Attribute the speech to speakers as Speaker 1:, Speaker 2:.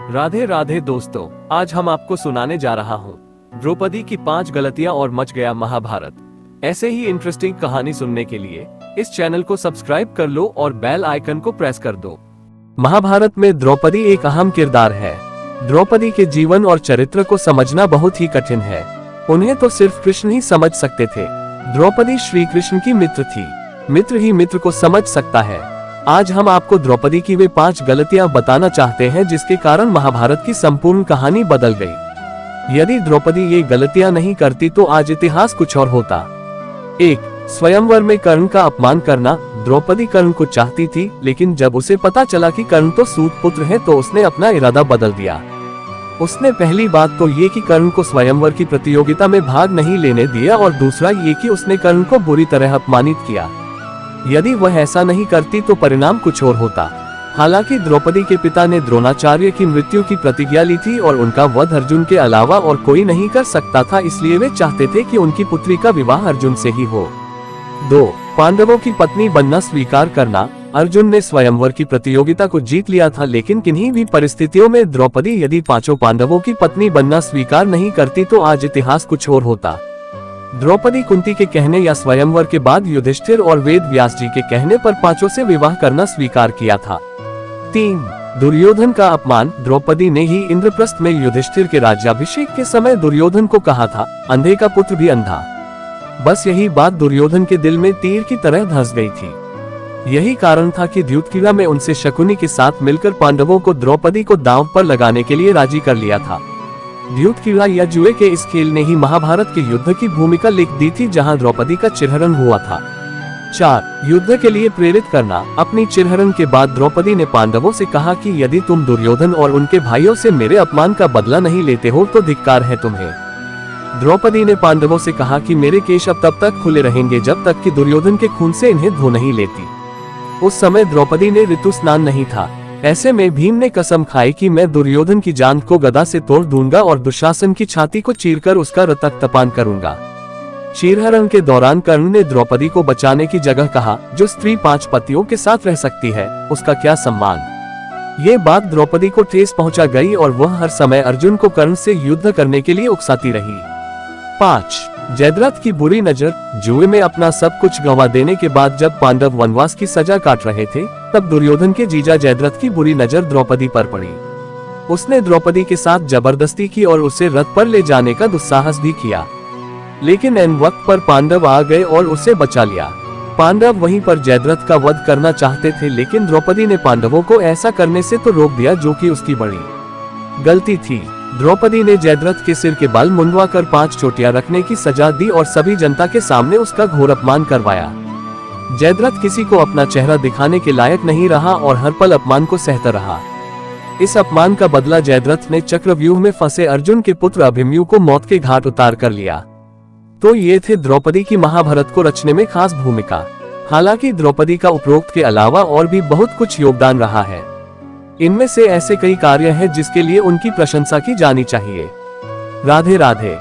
Speaker 1: राधे राधे दोस्तों, आज हम आपको सुनाने जा रहा हूँ द्रौपदी की 5 गलतियाँ और मच गया महाभारत। ऐसे ही इंटरेस्टिंग कहानी सुनने के लिए इस चैनल को सब्सक्राइब कर लो और बेल आइकन को प्रेस कर दो। महाभारत में द्रौपदी एक अहम किरदार है। द्रौपदी के जीवन और चरित्र को समझना बहुत ही कठिन है। उन्हें तो सिर्फ कृष्ण ही समझ सकते थे। द्रौपदी श्री कृष्ण की मित्र थी। मित्र ही मित्र को समझ सकता है। आज हम आपको द्रौपदी की वे 5 गलतियां बताना चाहते हैं जिसके कारण महाभारत की संपूर्ण कहानी बदल गई। यदि द्रौपदी ये गलतियां नहीं करती तो आज इतिहास कुछ और होता। 1. स्वयंवर में कर्ण का अपमान करना। द्रौपदी कर्ण को चाहती थी, लेकिन जब उसे पता चला कि कर्ण तो सूत पुत्र है तो उसने अपना इरादा बदल दिया। उसने पहली बात तो ये कि कर्ण को स्वयंवर की प्रतियोगिता में भाग नहीं लेने दिया और दूसरा ये कि उसने कर्ण को बुरी तरह अपमानित किया। यदि वह ऐसा नहीं करती तो परिणाम कुछ और होता। हालांकि द्रौपदी के पिता ने द्रोणाचार्य की मृत्यु की प्रतिज्ञा ली थी और उनका वध अर्जुन के अलावा और कोई नहीं कर सकता था, इसलिए वे चाहते थे कि उनकी पुत्री का विवाह अर्जुन से ही हो। 2. पांडवों की पत्नी बनना स्वीकार करना। अर्जुन ने स्वयंवर की प्रतियोगिता को जीत लिया था, लेकिन किन्हीं भी परिस्थितियों में द्रौपदी यदि 5 पांडवों की पत्नी बनना स्वीकार नहीं करती तो आज इतिहास कुछ और होता। द्रौपदी कुंती के कहने या स्वयंवर के बाद युधिष्ठिर और वेद व्यास जी के कहने पर 5 से विवाह करना स्वीकार किया था। 3. दुर्योधन का अपमान। द्रौपदी ने ही इंद्रप्रस्थ में युधिष्ठिर के राज्याभिषेक के समय दुर्योधन को कहा था, अंधे का पुत्र भी अंधा। बस यही बात दुर्योधन के दिल में तीर की तरह धंस गई थी। यही कारण था कि द्युतक्रीड़ा में उनसे शकुनी के साथ मिलकर पांडवों को द्रौपदी को दांव पर लगाने के लिए राजी कर लिया था। द्युतक्रीड़ा या जुए के इस खेल ने ही महाभारत के युद्ध की भूमिका लिख दी थी, जहां द्रौपदी का चिरहरण हुआ था। 4. युद्ध के लिए प्रेरित करना। अपनी चिरहरण के बाद द्रौपदी ने पांडवों से कहा कि यदि तुम दुर्योधन और उनके भाइयों से मेरे अपमान का बदला नहीं लेते हो तो धिक्कार है तुम्हें। द्रौपदी ने पांडवों से कहा कि मेरे केश अब तब तक खुले रहेंगे जब तक कि दुर्योधन के खून से इन्हें धो नहीं लेती। उस समय द्रौपदी ने ऋतु स्नान नहीं था। ऐसे में भीम ने कसम खाई कि मैं दुर्योधन की जांघ को गदा से तोड़ दूंगा और दुशासन की छाती को चीरकर उसका रक्तपान करूंगा। चीरहरण के दौरान कर्ण ने द्रौपदी को बचाने की जगह कहा, जो स्त्री 5 पतियों के साथ रह सकती है उसका क्या सम्मान। ये बात द्रौपदी को ठेस पहुंचा गई और वह हर समय अर्जुन को कर्ण से युद्ध करने के लिए उकसाती रही। 5. जयद्रथ की बुरी नजर। जुए में अपना सब कुछ गंवा देने के बाद जब पांडव वनवास की सजा काट रहे थे, तब दुर्योधन के जीजा जयद्रथ की बुरी नजर द्रौपदी पर पड़ी। उसने द्रौपदी के साथ जबरदस्ती की और उसे रथ पर ले जाने का दुस्साहस भी किया, लेकिन ऐन वक्त पर पांडव आ गए और उसे बचा लिया। पांडव वहीं पर जयद्रथ का वध करना चाहते थे, लेकिन द्रौपदी ने पांडवों को ऐसा करने से तो रोक दिया, जो कि उसकी बड़ी गलती थी। द्रौपदी ने जयद्रथ के सिर के बाल मुंडवा कर 5 चोटियां रखने की सजा दी और सभी जनता के सामने उसका घोर अपमान करवाया। जयद्रथ किसी को अपना चेहरा दिखाने के लायक नहीं रहा और हर पल अपमान को सहता रहा। इस अपमान का बदला जयद्रथ ने चक्रव्यूह में फंसे अर्जुन के पुत्र अभिमन्यु को मौत के घाट उतार कर लिया। तो ये थे द्रौपदी की महाभारत को रचने में खास भूमिका। हालांकि द्रौपदी का उपरोक्त के अलावा और भी बहुत कुछ योगदान रहा है। इनमें से ऐसे कई कार्य हैं जिसके लिए उनकी प्रशंसा की जानी चाहिए। राधे राधे।